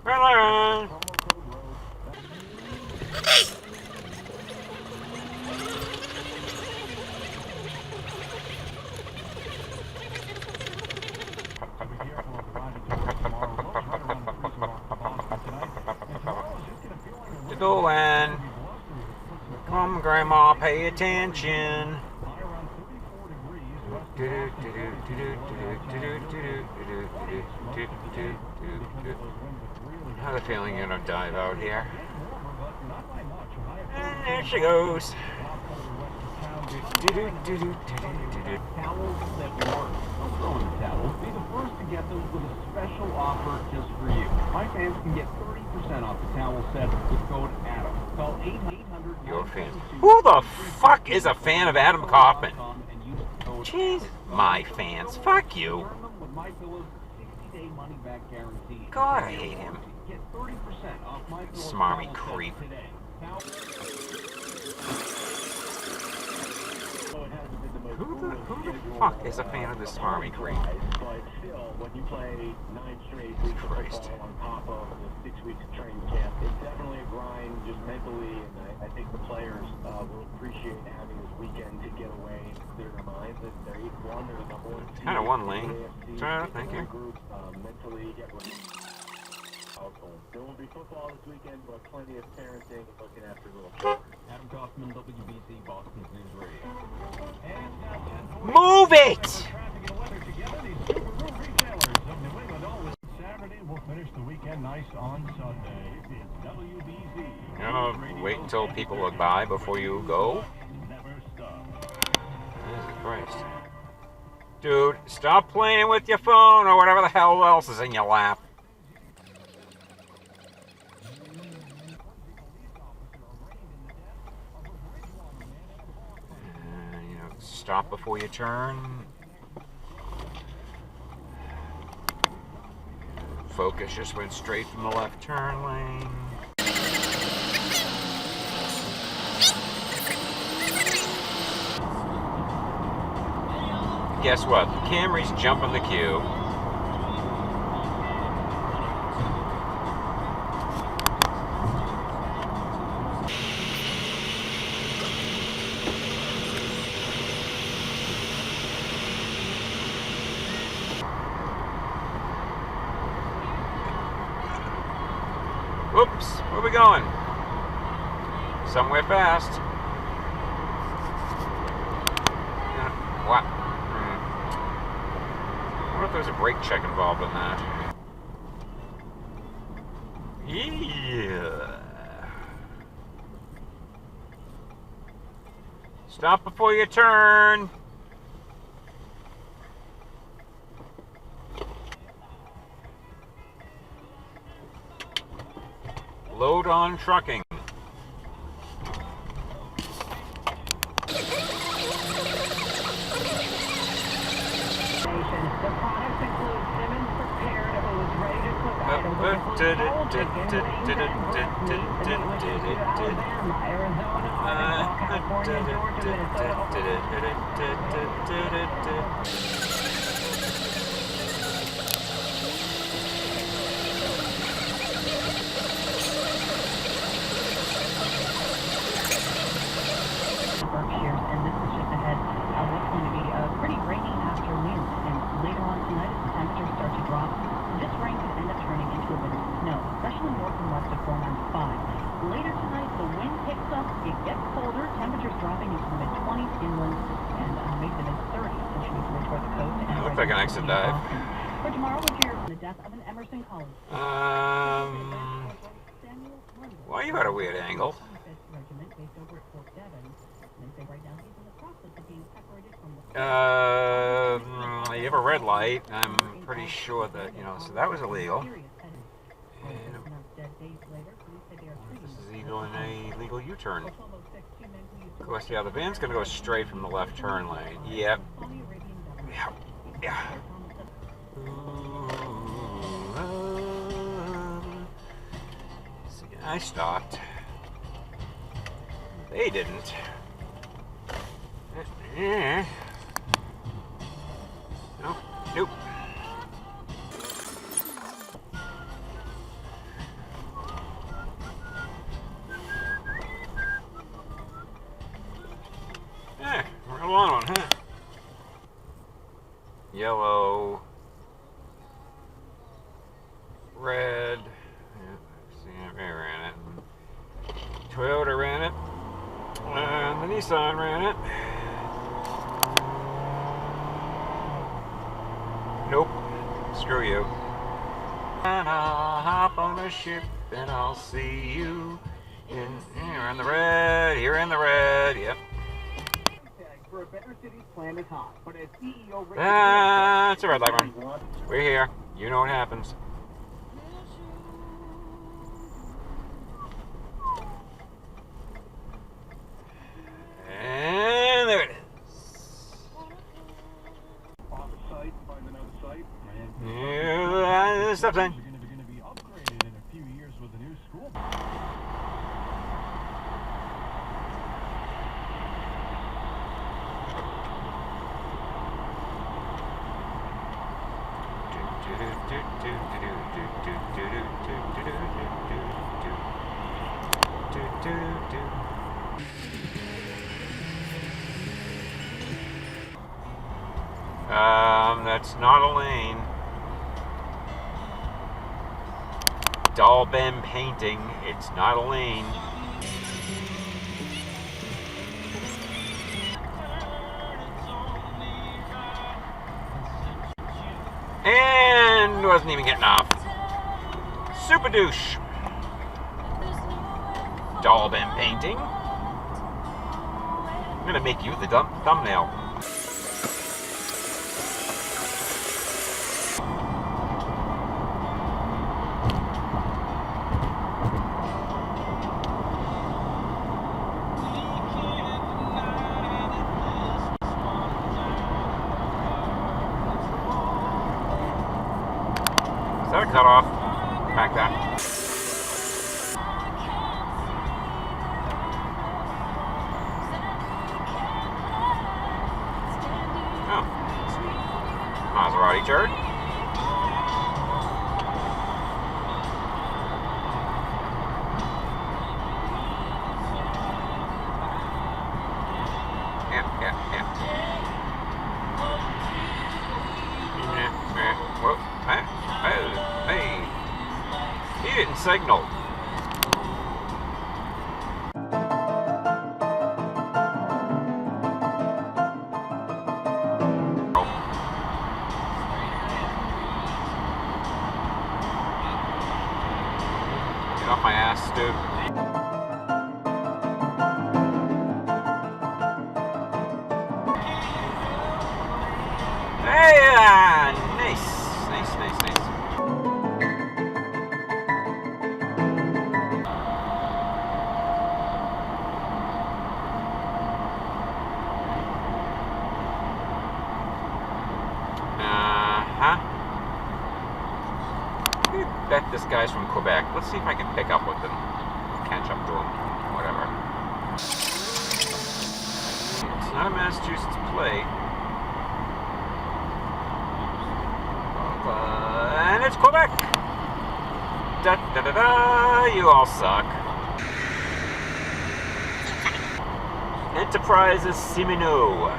Hello. Going. Come, Grandma, pay attention. I have a feeling you're gonna dive out here. And there she goes. Towels that work. Don't throw in the towels. Be the first to get them with a special offer just for you. My fans can get 30% off the towel set with code ADAM. Call 800. You're a fan. Who the fuck is a fan of Adam Kaufman? Jeez, my fans. Fuck you. God, I hate him. Smarmy creep. Who the fuck is a fan of this smarmy creep? But still, when you play 9 straight weeks of football on top of the 6 weeks of training camp, it's definitely a grind just mentally, and I think the players will appreciate having this weekend to get away and clear their minds. They're 8-1, they're the number 1 team. Kind of one lane. Thank you. Mentally get ready. There won't be football this weekend, but plenty of parenting and looking after little children. Adam Kaufman, WBC, Boston's News Radio. Move it! Saturday, we'll finish the weekend nice on Sunday. It's WBZ. You know, wait until people look by before you go. Jesus Christ. Dude, stop playing with your phone or whatever the hell else is in your lap. Stop before you turn. Focus just went straight from the left turn lane. Guess what? The Camry's jumping the queue. Oops, where are we going? Somewhere fast. What? I wonder if there's a brake check involved in that. Yeah. Stop before you turn. Load on trucking. Looks like an exit dive. For tomorrow, we'll hear the death of an Emerson college. Why are you at a weird angle? You have a red light. I'm pretty sure that, so that was illegal. And this is illegal in a legal U-turn. Of course, yeah, the van's going to go straight from the left turn lane. Yep. Yeah. See, I stopped. They didn't. Nope. long one, huh? Yellow. Red. Yeah, CMA ran it. Toyota ran it. And the Nissan ran it. Nope. Screw you. And I'll hop on a ship and I'll see you here in the red. Here in the red. Yep. For a better city's plan is hot, but as CEO That's a red light run. We're here. You know what happens. And there it is. Off site, find another site. Yeah, stop sign. You're going to be upgraded in a few years with a new school. That's not a lane. Doll Ben painting. It's not a lane. And wasn't even getting off. Super douche. Doll Ben painting. I'm gonna make you the thumbnail. Is that a cutoff? Back that. Oh. Maserati turd. Yeah. Whoa. Hey. He didn't signal. Get off my ass, dude. Hey, nice. I bet this guy's from Quebec. Let's see if I can pick up with him. Catch up to him. Whatever. It's not a Massachusetts plate. And it's Quebec! Da-da-da-da! You all suck. Enterprises Semino.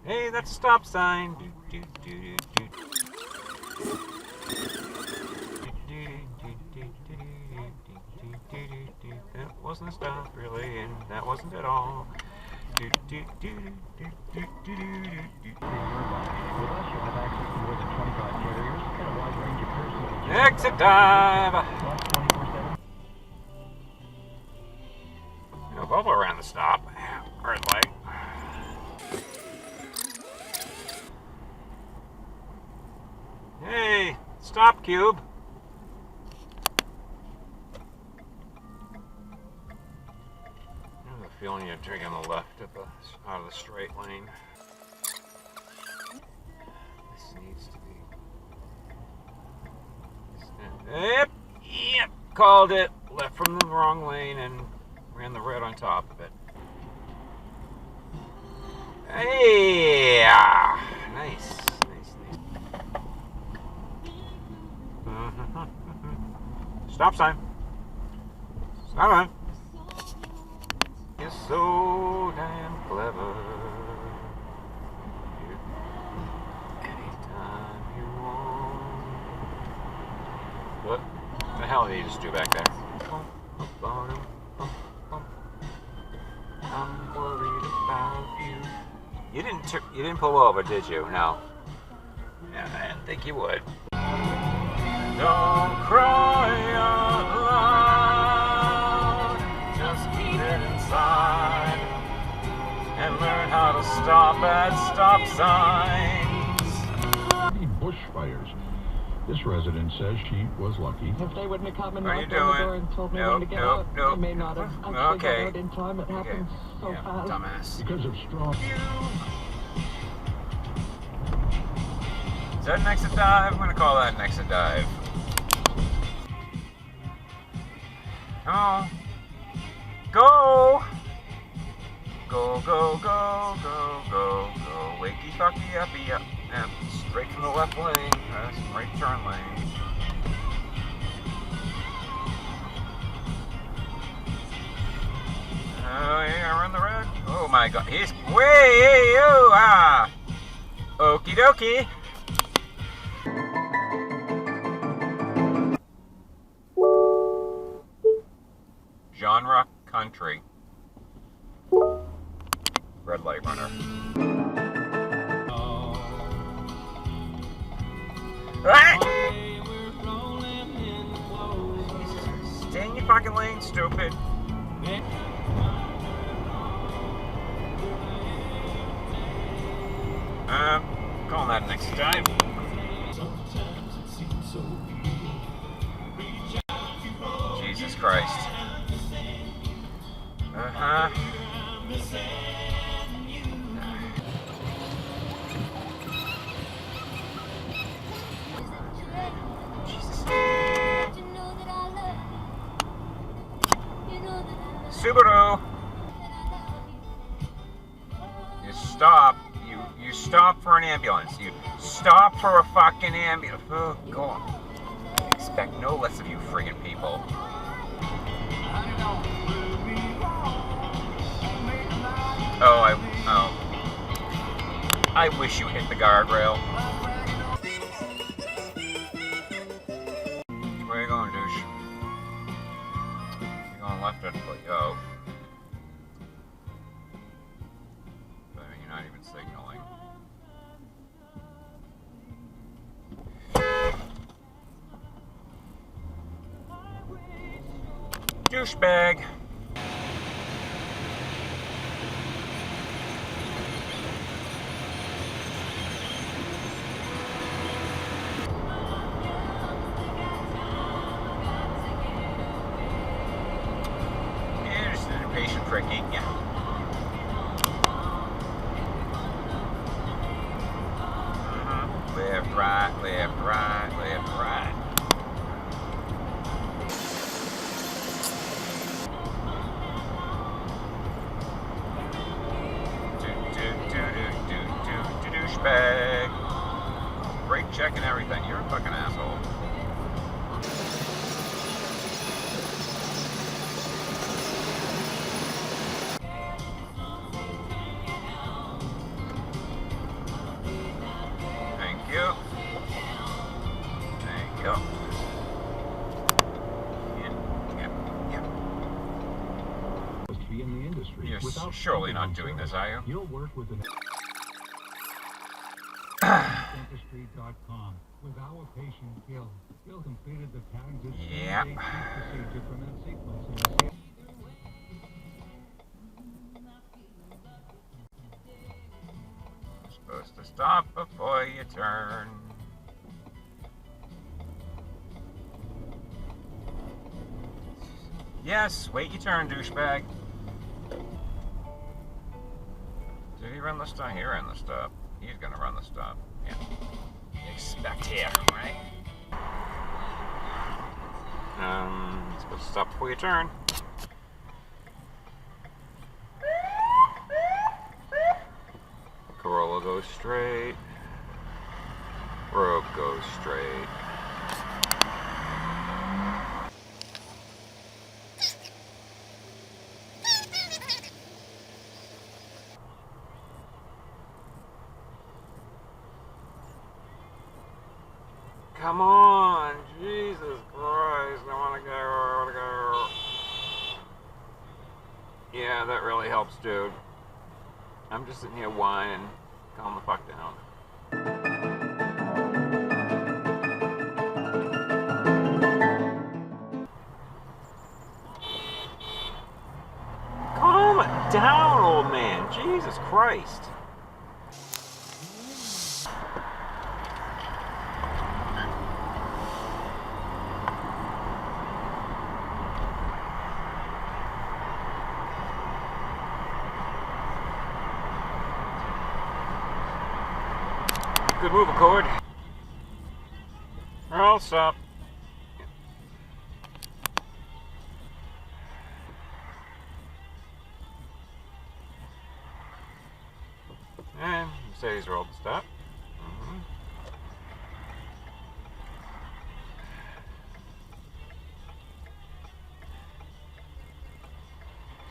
Hey, that's a stop sign. That wasn't a stop, really, and that wasn't at all. With us, you'll have access to more than 25 carriers and a wide range of personal Exit dive! plus 24/7. Volvo around the stop. Red light. Hey, stop, Cube. I have a feeling you're taking the left at out of the straight lane. This needs to be. Yep, called it. Left from the wrong lane and ran the red on top of it. Hey, nice. Stop sign. Stop sign. Yes. so damn clever. Anytime you want. What the hell did he just do back there? I'm worried about you. You didn't pull over, did you? No. Yeah, I didn't think you would. Don't cry out loud. Just keep it inside and learn how to stop at stop signs. Bushfires. This resident says she was lucky. If they wouldn't have come and What are you knocked on the doing? door and told me Nope, when to get nope, out, nope. I may not have actually Okay. got out in time. It happened so Yeah, fast. dumbass. Because of strong... Is that an exit dive? I'm gonna call that an exit dive. Come on. Go! Go, go, go, go, go, go. Wakey, fucky, uppy, up. Yep. Straight from the left lane. That's right turn lane. Oh, yeah, run the red. Oh my god. He's way, oh, ah. Okie dokie. Genre country. Red light runner. Ah! Stay in your fucking lane, stupid. Calling that an exit dive. Jesus Christ. Uh-huh. Subaru! You stop. You stop for an ambulance. You stop for a fucking ambulance. Oh, God. I expect no less of you friggin' people. I wish you hit the guardrail. Where are you going, douche? You're going left at foot. Oh. But you're not even signaling. Douchebag. Tricky, yeah. Left, right, left, right, left, right. Douchebag. Brake check and everything. You're a fucking asshole. You're surely not doing this, are you? You'll work with an... Dentistry.com. With our patient Gil. Gil completed the patented procedure from that sequence. Supposed to stop before you turn. Yes, wait your turn, douchebag. Did he run the stop? He ran the stop. He's gonna run the stop. Yeah. You expect here, right? You're supposed to stop before you turn. Corolla goes straight. Rogue goes straight. come on. Jesus Christ. I want to go. Yeah, that really helps, dude. I'm just sitting here whining. Calm the fuck down. Calm it down, old man. Jesus Christ. Good move, Accord. I'll stop. And Mercedes rolled the stop.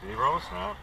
Did he roll a stop?